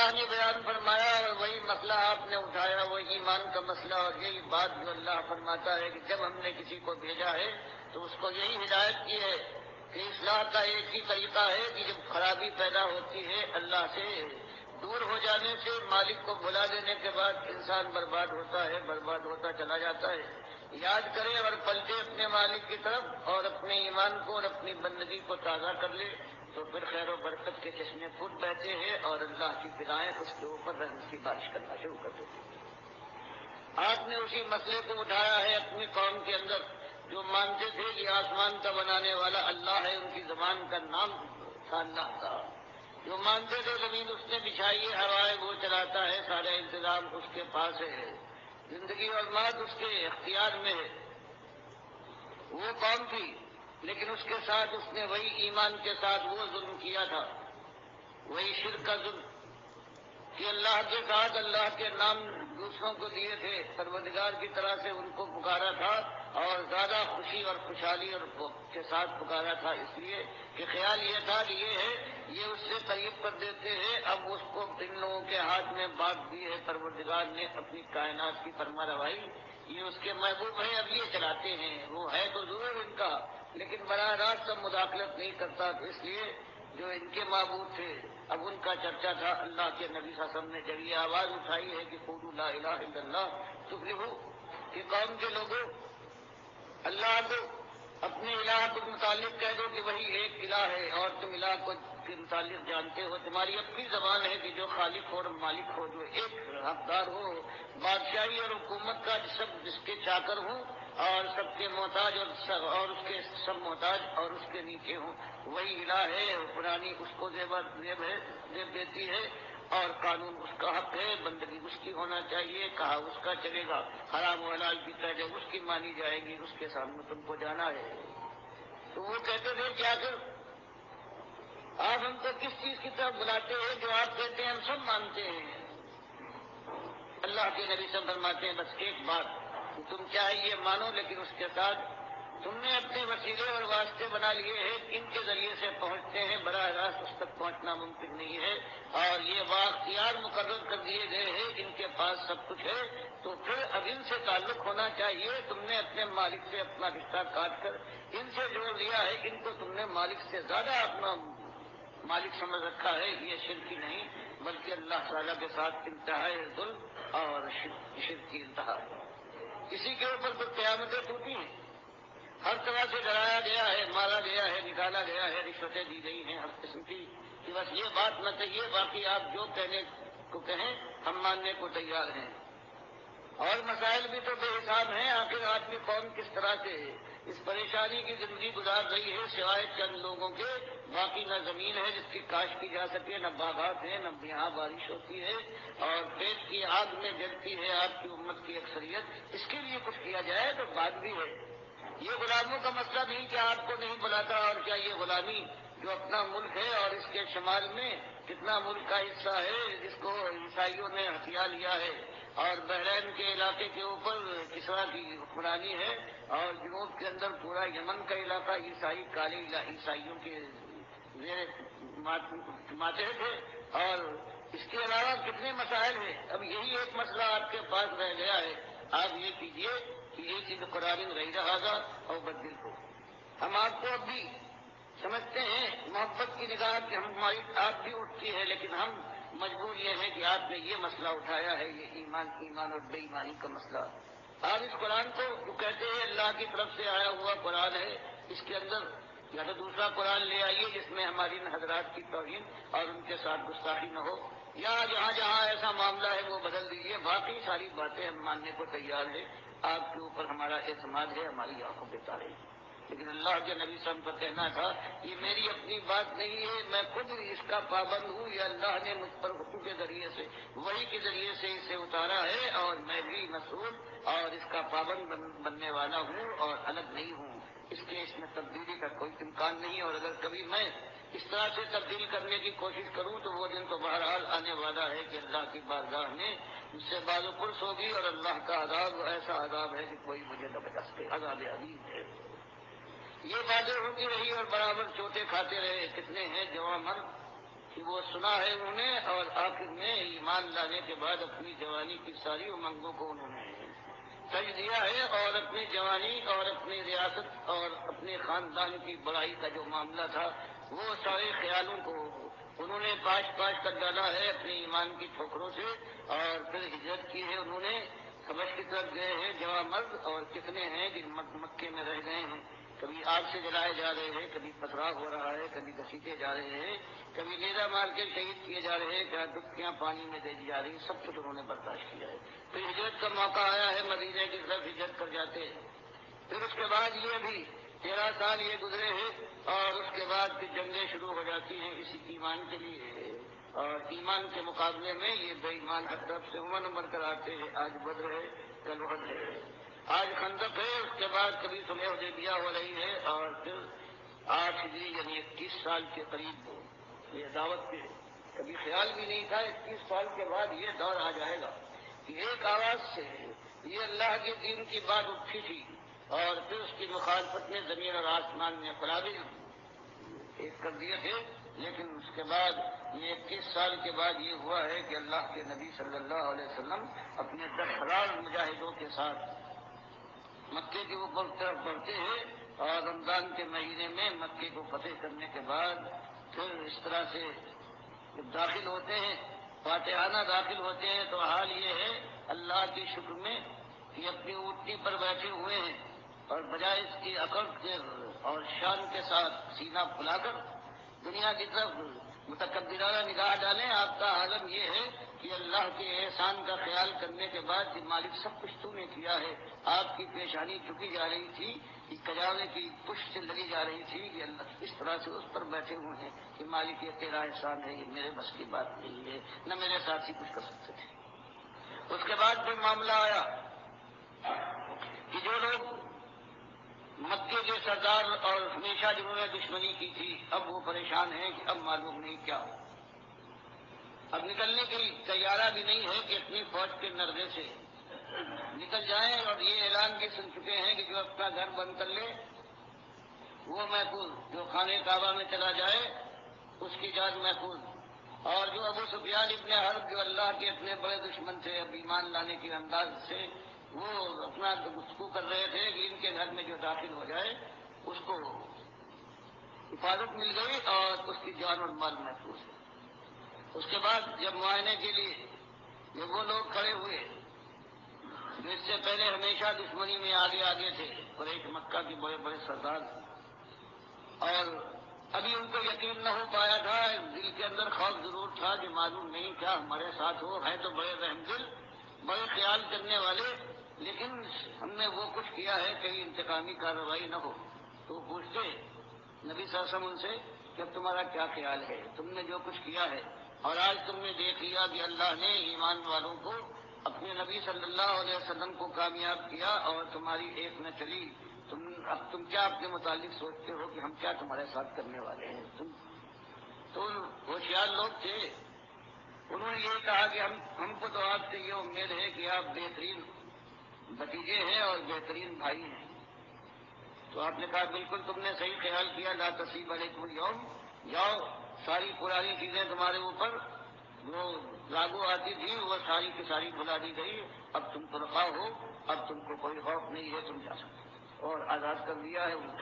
اللہ نے بیان فرمایا اور وہی مسئلہ آپ نے اٹھایا، وہ ایمان کا مسئلہ، اور یہی بات جو اللہ فرماتا ہے کہ جب ہم نے کسی کو بھیجا ہے تو اس کو یہی ہدایت کی ہے کہ اصلاح کا ایک ہی طریقہ ہے کہ جب خرابی پیدا ہوتی ہے اللہ سے دور ہو جانے سے، مالک کو بلا دینے کے بعد انسان برباد ہوتا ہے، برباد ہوتا چلا جاتا ہے۔ یاد کرے اور پلٹے اپنے مالک کی طرف اور اپنے ایمان کو اور اپنی بندگی کو تازہ کر لے تو پھر خیر و برکت کے چشمے خود بہتے ہیں اور اللہ کی فضائیں اس کے اوپر رحمت کی بارش کرنا شروع کر دیتی ہیں۔ آپ نے اسی مسئلے کو اٹھایا ہے اپنی قوم کے اندر، جو مانتے تھے کہ آسمان کا بنانے والا اللہ ہے، ان کی زبان کا نام تھا اللہ کا، جو مانتے تھے زمین اس نے بچھائی ہے، ہوائیں وہ چلاتا ہے، سارا انتظام اس کے پاس ہے، زندگی اور موت اس کے اختیار میں ہے، وہ قوم تھی۔ لیکن اس کے ساتھ اس نے وہی ایمان کے ساتھ وہ ظلم کیا تھا، وہی شرک کا ظلم کہ اللہ کے ساتھ اللہ کے نام دوسروں کو دیے تھے، پروردگار کی طرح سے ان کو پکارا تھا اور زیادہ خوشی اور خوشحالی اور کے ساتھ پکارا تھا، اس لیے کہ خیال یہ تھا کہ یہ ہے، یہ اس سے قریب کر دیتے ہیں۔ اب اس کو ان لوگوں کے ہاتھ میں بات دی ہے پروردگار نے اپنی کائنات کی فرما روائی، یہ اس کے محبوب ہیں، اب یہ چلاتے ہیں، وہ ہے تو ضرور ان کا لیکن براہ راست سب مداخلت نہیں کرتا، تو اس لیے جو ان کے معبود تھے اب ان کا چرچا تھا۔ اللہ کے نبی صلی اللہ علیہ وسلم نے جب یہ آواز اٹھائی ہے کہ قولوا لا الہ الا اللہ تفلحوا، کہ قوم کے لوگوں اللہ کو اپنے الہ کے متعلق کہہ دو کہ وہی ایک الہ ہے اور تم الہ کو کے متعلق جانتے ہو، تمہاری اپنی زبان ہے کہ جو خالق ہو اور مالک ہو، جو ایک حقدار ہو بادشاہی اور حکومت کا، سب جس کے چاکر ہوں اور سب کے محتاج اور اس کے سب محتاج اور اس کے نیچے ہوں، وہی الہ ہے، قرآنی اس کو زیب دیتی ہے اور قانون اس کا حق ہے، بندگی اس کی ہونا چاہیے، کہا اس کا چلے گا، حرام و حلال کی قید اس کی مانی جائے گی، اس کے سامنے تم کو جانا ہے۔ تو وہ کہتے تھے کیا کر آپ ہم کو کس چیز کی طرف بلاتے ہیں، جو آپ کہتے ہیں ہم سب مانتے ہیں۔ اللہ کے نبی سے فرماتے ہیں بس ایک بات، تم چاہے یہ مانو لیکن اس کے ساتھ تم نے اپنے وسیلے اور واسطے بنا لیے ہیں، ان کے ذریعے سے پہنچتے ہیں، براہ راست اس تک پہنچنا ممکن نہیں ہے، اور یہ واختیار مقرر کر دیے گئے ہیں، ان کے پاس سب کچھ ہے، تو پھر اب ان سے تعلق ہونا چاہیے۔ تم نے اپنے مالک سے اپنا رشتہ کاٹ کر ان سے جوڑ دیا ہے، ان کو تم نے مالک سے زیادہ اپنا مالک سمجھ رکھا ہے، یہ شرک ہی نہیں بلکہ اللہ تعالیٰ کے ساتھ انتہائی ظلم اور شرک کی انتہا ہے۔ اسی کے اوپر تو قیامتیں ٹوٹی ہیں، ہر طرح سے ڈرایا گیا ہے، مارا گیا ہے، نکالا گیا ہے، رشوتیں دی گئی ہیں ہر قسم کی، کہ بس یہ بات نہ کہیے، باقی آپ جو کہنے کو کہیں ہم ماننے کو تیار ہیں۔ اور مسائل بھی تو بے حساب ہیں، آخر آپ کی قوم کس طرح سے اس پریشانی کی زندگی گزار رہی ہے، سوائے چند لوگوں کے باقی نہ زمین ہے جس کی کاشت کی جا سکے، نہ باغات ہیں، نہ یہاں بارش ہوتی ہے، اور پیٹ کی آگ میں جلتی ہے آپ کی امت کی اکثریت، اس کے لیے کچھ کیا جائے تو بات بھی ہے۔ یہ غلاموں کا مسئلہ نہیں کہ آپ کو نہیں بلاتا، اور کیا یہ غلامی جو اپنا ملک ہے اور اس کے شمال میں کتنا ملک کا حصہ ہے جس کو عیسائیوں نے ہتھیا لیا ہے، اور بحرین کے علاقے کے اوپر کسرا کی حکمرانی ہے، اور جنوب کے اندر پورا یمن کا علاقہ عیسائی کالے عیسائیوں کے ماتحت ہے، اور اس کے علاوہ کتنے مسائل ہیں۔ اب یہی ایک مسئلہ آپ کے پاس رہ گیا ہے، آپ یہ کیجئے کہ یہ چیز قرآن رہی رہا گا اور بدل کو ہم آپ کو اب بھی سمجھتے ہیں محبت کی نگاہ کہ ہماری آپ بھی اٹھتی ہے، لیکن ہم مجبور یہ ہیں کہ آپ نے یہ مسئلہ اٹھایا ہے، یہ ایمان اور بے ایمانی کا مسئلہ۔ آپ اس قرآن کو جو کہتے ہیں اللہ کی طرف سے آیا ہوا قرآن ہے، اس کے اندر یا تو دوسرا قرآن لے آئیے جس میں ہماری ان حضرات کی توہین اور ان کے ساتھ گستاخی نہ ہو، یا جہاں جہاں ایسا معاملہ ہے وہ بدل دیجیے، باقی ساری باتیں ہم ماننے کو تیار ہیں، آپ کے اوپر ہمارا اعتماد ہے، ہماری آنکھوں پہ تارے ہیں۔ لیکن اللہ کے نبی صلی اللہ علیہ وسلم کا کہنا تھا یہ میری اپنی بات نہیں ہے، میں خود اس کا پابند ہوں، یہ اللہ نے مجھ پر حکم کے ذریعے سے وحی کے ذریعے سے اسے اتارا ہے، اور میں بھی مسئول اور اس کا پابند بننے والا ہوں اور الگ نہیں ہوں، اس کے اس میں تبدیلی کا کوئی امکان نہیں، اور اگر کبھی میں اس طرح سے تبدیل کرنے کی کوشش کروں تو وہ دن تو بہرحال آنے والا ہے کہ اللہ کی بارگاہ میں مجھ سے باز و پرس ہوگی، اور اللہ کا عذاب ایسا عذاب ہے کہ کوئی مجھے نہ بچا سکے، عذاب عظیم ہے۔ یہ باتیں ہوتی رہی اور برابر چوٹے کھاتے رہے، کتنے ہیں جوان مرد کہ وہ سنا ہے انہوں نے اور آخر میں ایمان لانے کے بعد اپنی جوانی کی ساری امنگوں کو انہوں نے تج دیا ہے، اور اپنی جوانی اور اپنی ریاست اور اپنے خاندان کی بڑائی کا جو معاملہ تھا وہ سارے خیالوں کو انہوں نے پاش کر ڈالا ہے اپنے ایمان کی ٹھوکروں سے، اور پھر ہجرت کی ہے انہوں نے، حبش کی طرف گئے ہیں جوان مرد، اور کتنے ہیں جن مکے میں رہ گئے ہیں، کبھی آگ سے جلائے جا رہے ہیں، کبھی پتھراؤ ہو رہا ہے، کبھی گھسیٹے جا رہے ہیں، کبھی نیزہ مار کے شہید کیے جا رہے ہیں، کیا ڈبکیاں پانی میں دے دی جا رہی ہیں، سب کچھ انہوں نے برداشت کیا ہے۔ پھر ہجرت کا موقع آیا ہے، مدینے کی طرف ہجرت کر جاتے ہیں۔ پھر اس کے بعد یہ بھی 13 سال یہ گزرے ہیں، اور اس کے بعد پھر جنگیں شروع ہو جاتی ہیں اسی ایمان کے لیے، اور ایمان کے مقابلے میں یہ بے ایمان ہر طرف سے نمبر کر آتے ہیں۔ آج بدر ہے، کل احد ہے، آج خندق ہے، اس کے بعد کبھی صلح حدیبیہ ہو رہی ہے، اور پھر 8 ہجری یعنی 21 سال کے قریب یہ دعوت کے کبھی خیال بھی نہیں تھا 21 سال کے بعد یہ دور آ جائے گا کہ ایک آواز سے یہ اللہ کے دین کی بات اٹھی تھی، اور پھر اس کی مخالفت میں زمین اور آسمان میں قلابل ایک کر دیے تھے، لیکن اس کے بعد یہ 21 سال کے بعد یہ ہوا ہے کہ اللہ کے نبی صلی اللہ علیہ وسلم اپنے 10,000 مجاہدوں کے ساتھ مکے کے اوپر طرف بڑھتے ہیں، اور رمضان کے مہینے میں مکے کو فتح کرنے کے بعد پھر اس طرح سے جب داخل ہوتے ہیں، فاتحانہ داخل ہوتے ہیں، تو حال یہ ہے اللہ کی شکر میں کہ اپنی اونٹنی پر بیٹھے ہوئے ہیں، اور بجائے اس کی عقل کے اور شان کے ساتھ سینہ پھلا کر دنیا کی طرف متکبرانہ نگاہ ڈالیں، آپ کا عالم یہ ہے کہ اللہ کے احسان کا خیال کرنے کے بعد کہ مالک سب کچھ تو نے کیا ہے، آپ کی پیشانی جھکی جا رہی تھی کہ کجاوے کی پشت سے لگی جا رہی تھی کہ اللہ اس طرح سے اس پر بیٹھے ہوئے ہیں کہ مالک یہ تیرا احسان ہے، یہ میرے بس کی بات نہیں ہے، نہ میرے ساتھی کچھ کر سکتے تھے۔ اس کے بعد پھر معاملہ آیا کہ جو لوگ مکے کے سردار اور ہمیشہ جنہوں نے دشمنی کی تھی، اب وہ پریشان ہیں کہ اب معلوم نہیں کیا ہو، اب نکلنے کی تیارہ بھی نہیں ہے کہ اپنی فوج کے نرغے سے نکل جائیں، اور یہ اعلان بھی سن چکے ہیں کہ جو اپنا گھر بند کر لے وہ محفوظ، جو خانے کعبہ میں چلا جائے اس کی جان محفوظ، اور جو ابو سفیان ابن حرب جو اللہ کے اتنے بڑے دشمن تھے اب ایمان لانے کے انداز سے وہ اپنا گفتگو کر رہے تھے کہ ان کے گھر میں جو داخل ہو جائے اس کو حفاظت مل گئی اور اس کی جان اور مال محفوظ ہے۔ اس کے بعد جب معائنے کے لیے جب وہ لوگ کھڑے ہوئے جو اس سے پہلے ہمیشہ دشمنی میں آگے آگے تھے، قریش مکہ کے بڑے بڑے سردار، اور ابھی ان کو یقین نہ ہو پایا تھا، دل کے اندر خوف ضرور تھا کہ معلوم نہیں کیا ہمارے ساتھ ہو، ہے تو بڑے رحم دل، بڑے خیال کرنے والے، لیکن ہم نے وہ کچھ کیا ہے کہیں انتقامی کارروائی نہ ہو۔ تو پوچھتے نبی صلی اللہ علیہ وسلم ان سے کہ اب تمہارا کیا خیال ہے، تم نے جو کچھ کیا ہے، اور آج تم نے دیکھ لیا کہ اللہ نے ایمان والوں کو اپنے نبی صلی اللہ علیہ وسلم کو کامیاب کیا اور تمہاری ایک نہ چلی، اب تم کیا اپنے متعلق سوچتے ہو کہ ہم کیا تمہارے ساتھ کرنے والے ہیں؟ تو ہوشیار لوگ تھے، انہوں نے یہ کہا کہ ہم کو تو آپ سے یہ امید ہے کہ آپ بہترین بھتیجے ہیں اور بہترین بھائی ہیں۔ تو آپ نے کہا بالکل تم نے صحیح خیال کیا، لا تصیب علیکم اليوم، جاؤ ساری پرانی چیزیں تمہارے اوپر جو لاگو آتی تھی وہ ساری کی ساری بھلا دی گئی، اب تم طلقاء ہو، اب تم کو کوئی خوف نہیں ہے، تم جا سکتے اور آزاد کر دیا ہے ان کو۔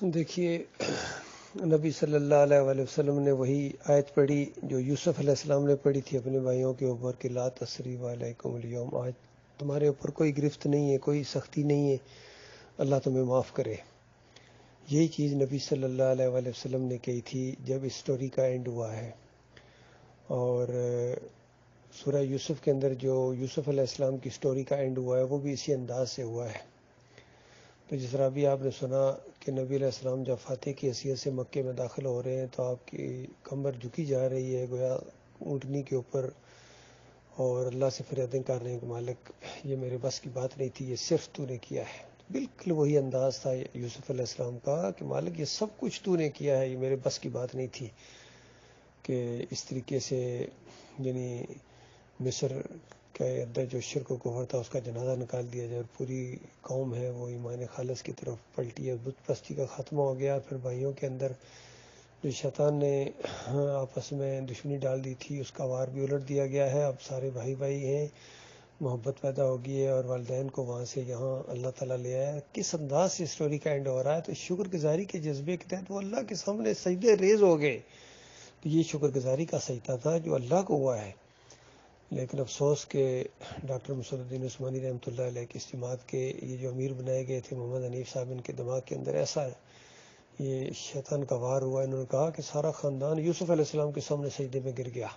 دیکھیے نبی صلی اللہ علیہ وآلہ وسلم نے وہی آیت پڑھی جو یوسف علیہ السلام نے پڑھی تھی اپنے بھائیوں کے اوپر کہ لا تثریب علیکم اليوم، آج تمہارے اوپر کوئی گرفت نہیں ہے، کوئی سختی نہیں ہے، اللہ تمہیں معاف کرے۔ یہی چیز نبی صلی اللہ علیہ وآلہ وسلم نے کہی تھی جب اس سٹوری کا اینڈ ہوا ہے، اور سورہ یوسف کے اندر جو یوسف علیہ السلام کی سٹوری کا اینڈ ہوا ہے وہ بھی اسی انداز سے ہوا ہے۔ تو جس طرح بھی آپ نے سنا کہ نبی علیہ السلام جب فاتح کی حیثیت سے مکے میں داخل ہو رہے ہیں تو آپ کی کمر جھکی جا رہی ہے گویا اونٹنی کے اوپر، اور اللہ سے فریادیں کر رہے ہیں کہ مالک یہ میرے بس کی بات نہیں تھی، یہ صرف تو نے کیا ہے۔ بالکل وہی انداز تھا یوسف علیہ السلام کا کہ مالک یہ سب کچھ تو نے کیا ہے، یہ میرے بس کی بات نہیں تھی کہ اس طریقے سے یعنی مصر کے اندر جو شرک و کفر تھا اس کا جنازہ نکال دیا جائے اور پوری قوم ہے وہ ایمان خالص کی طرف پلٹی ہے، بت پرستی کا خاتمہ ہو گیا، پھر بھائیوں کے اندر جو شیطان نے آپس میں دشمنی ڈال دی تھی اس کا وار بھی الٹ دیا گیا ہے. اب سارے بھائی بھائی ہیں، محبت پیدا ہوگی ہے، اور والدین کو وہاں سے یہاں اللہ تعالیٰ لے آیا. کس انداز سے اسٹوری کا اینڈ ہو رہا ہے؟ تو شکر گزاری کے جذبے کے تحت وہ اللہ کے سامنے سجدے ریز ہو گئے. تو یہ شکر گزاری کا سجدہ تھا جو اللہ کو ہوا ہے. لیکن افسوس کہ ڈاکٹر مسعود الدین عثمانی رحمۃ اللہ علیہ کی اجتماعت کے یہ جو امیر بنائے گئے تھے محمد حنیف صاحب، ان کے دماغ کے اندر ایسا ہے، یہ شیطان کا وار ہوا. انہوں نے کہا کہ سارا خاندان یوسف علیہ السلام کے سامنے سجدے میں گر گیا.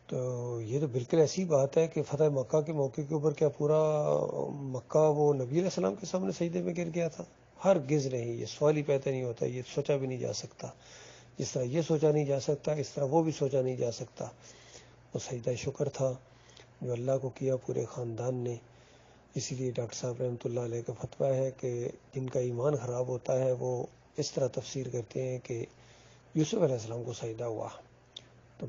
تو یہ تو بالکل ایسی بات ہے کہ فتح مکہ کے موقع کے اوپر کیا پورا مکہ وہ نبی علیہ السلام کے سامنے سجدے میں گر گیا تھا؟ ہرگز نہیں. یہ سوال ہی پیدا نہیں ہوتا، یہ سوچا بھی نہیں جا سکتا. جس طرح یہ سوچا نہیں جا سکتا اس طرح وہ بھی سوچا نہیں جا سکتا. وہ سجدہ شکر تھا جو اللہ کو کیا پورے خاندان نے. اسی لیے ڈاکٹر صاحب رحمۃ اللہ علیہ کا فتویٰ ہے کہ جن کا ایمان خراب ہوتا ہے وہ اس طرح تفسیر کرتے ہیں کہ یوسف علیہ السلام کو سجدہ ہوا. تو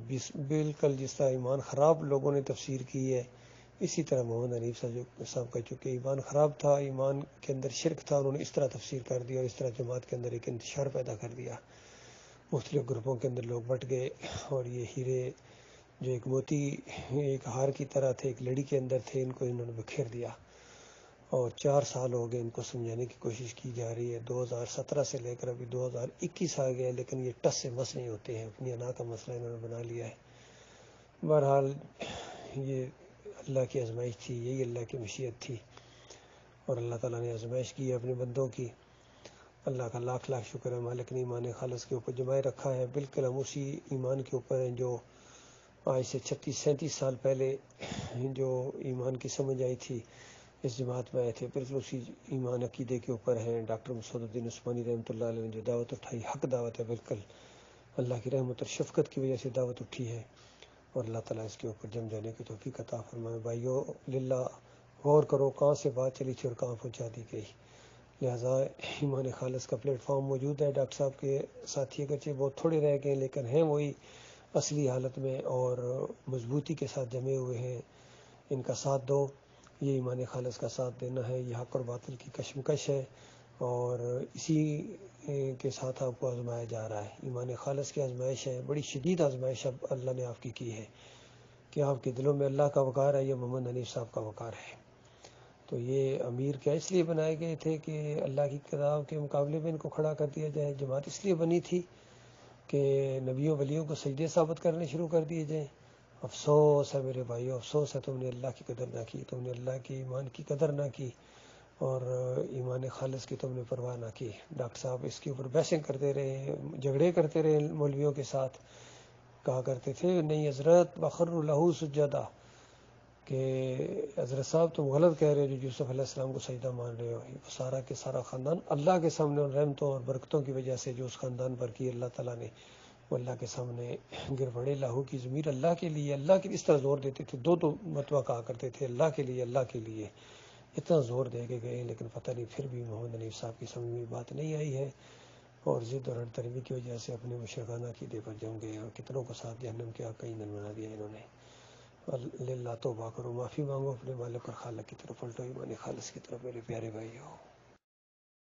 بالکل جس طرح ایمان خراب لوگوں نے تفسیر کی ہے، اسی طرح محمد حنیف صاحب کا چونکہ ایمان خراب تھا، ایمان کے اندر شرک تھا، انہوں نے اس طرح تفسیر کر دیا اور اس طرح جماعت کے اندر ایک انتشار پیدا کر دیا. مختلف گروپوں کے اندر لوگ بٹ گئے، اور یہ ہیرے جو ایک موتی ایک ہار کی طرح تھے، ایک لڑی کے اندر تھے، ان کو انہوں نے بکھیر دیا. اور 4 سال ہو گئے ان کو سمجھانے کی کوشش کی جا رہی ہے. 2017 سے لے کر ابھی 2021 آ گیا، لیکن یہ ٹس سے مس نہیں ہوتے ہیں. اپنی انا کا مسئلہ انہوں نے بنا لیا ہے. بہرحال یہ اللہ کی آزمائش تھی، یہی اللہ کی مشیت تھی، اور اللہ تعالیٰ نے آزمائش کی ہے اپنے بندوں کی. اللہ کا لاکھ لاکھ شکر ہے، مالک نے ایمان خالص کے اوپر جمائے رکھا ہے. بالکل ہم اسی ایمان کے اوپر ہیں جو آج سے 36-37 سال پہلے جو ایمان کی سمجھ آئی تھی اس جماعت میں آئے تھے، بالکل اسی ایمان عقیدے کے اوپر ہیں. ڈاکٹر مسعود الدین عثمانی رحمۃ اللہ علیہ نے جو دعوت اٹھائی حق دعوت ہے، بالکل اللہ کی رحمت اور شفقت کی وجہ سے دعوت اٹھی ہے، اور اللہ تعالیٰ اس کے اوپر جم جانے کی توفیق عطا فرمائے. بھائیو للہ غور کرو کہاں سے بات چلی تھی اور کہاں پہنچا دی گئی. لہٰذا ایمان خالص کا پلیٹ فارم موجود ہے. ڈاکٹر صاحب کے ساتھی اگرچہ بہت تھوڑے رہ گئے لیکن ہیں وہی اصلی حالت میں اور مضبوطی کے ساتھ جمے ہوئے ہیں. ان کا ساتھ دو، یہ ایمان خالص کا ساتھ دینا ہے. یہ حق اور باطل کی کشمکش ہے، اور اسی کے ساتھ آپ کو آزمایا جا رہا ہے. ایمان خالص کی آزمائش ہے، بڑی شدید آزمائش اب اللہ نے آپ کی ہے کہ آپ کے دلوں میں اللہ کا وقار ہے یا محمد حنیف صاحب کا وقار ہے. تو یہ امیر کیا اس لیے بنائے گئے تھے کہ اللہ کی کتاب کے مقابلے میں ان کو کھڑا کر دیا جائے. جماعت اس لیے بنی تھی کہ نبیوں ولیوں کو سجدے ثابت کرنے شروع کر دیے جائیں. افسوس ہے میرے بھائیو، افسوس ہے تم نے اللہ کی قدر نہ کی، تم نے اللہ کے ایمان کی قدر نہ کی، اور ایمان خالص کی تم نے پرواہ نہ کی. ڈاکٹر صاحب اس کے اوپر بحثیں کرتے رہے، جھگڑے کرتے رہے مولویوں کے ساتھ. کہا کرتے تھے نہیں حضرت وخروا لہ سجدا، کہ حضرت صاحب تم غلط کہہ رہے ہو جو یوسف علیہ السلام کو سجدہ مان رہے ہو. سارا کے سارا خاندان اللہ کے سامنے ان رحمتوں اور برکتوں کی وجہ سے جو اس خاندان پر کی اللہ تعالیٰ نے، وہ اللہ کے سامنے گر پڑے. لاہو کی ضمیر اللہ کے لیے، اللہ کے اس طرح زور دیتے تھے، دو مرتبہ کہا کرتے تھے اللہ کے لیے، اللہ کے لیے، اتنا زور دے کے گئے. لیکن پتہ نہیں پھر بھی محمد حنیف صاحب کی سمجھ میں بات نہیں آئی ہے، اور ضد اور ہٹدرمی کی وجہ سے اپنے مشرکانہ عقیدے پر جم گئے، اور کتنوں کو ساتھ جہنم کے آگ کا ایندھن بنا دیا انہوں نے. اللہ توبہ کرو، معافی مانگو، اپنے مالک اور خالق کی طرف پلٹو، ایمان خالص کی طرف میرے پیارے بھائی ہو.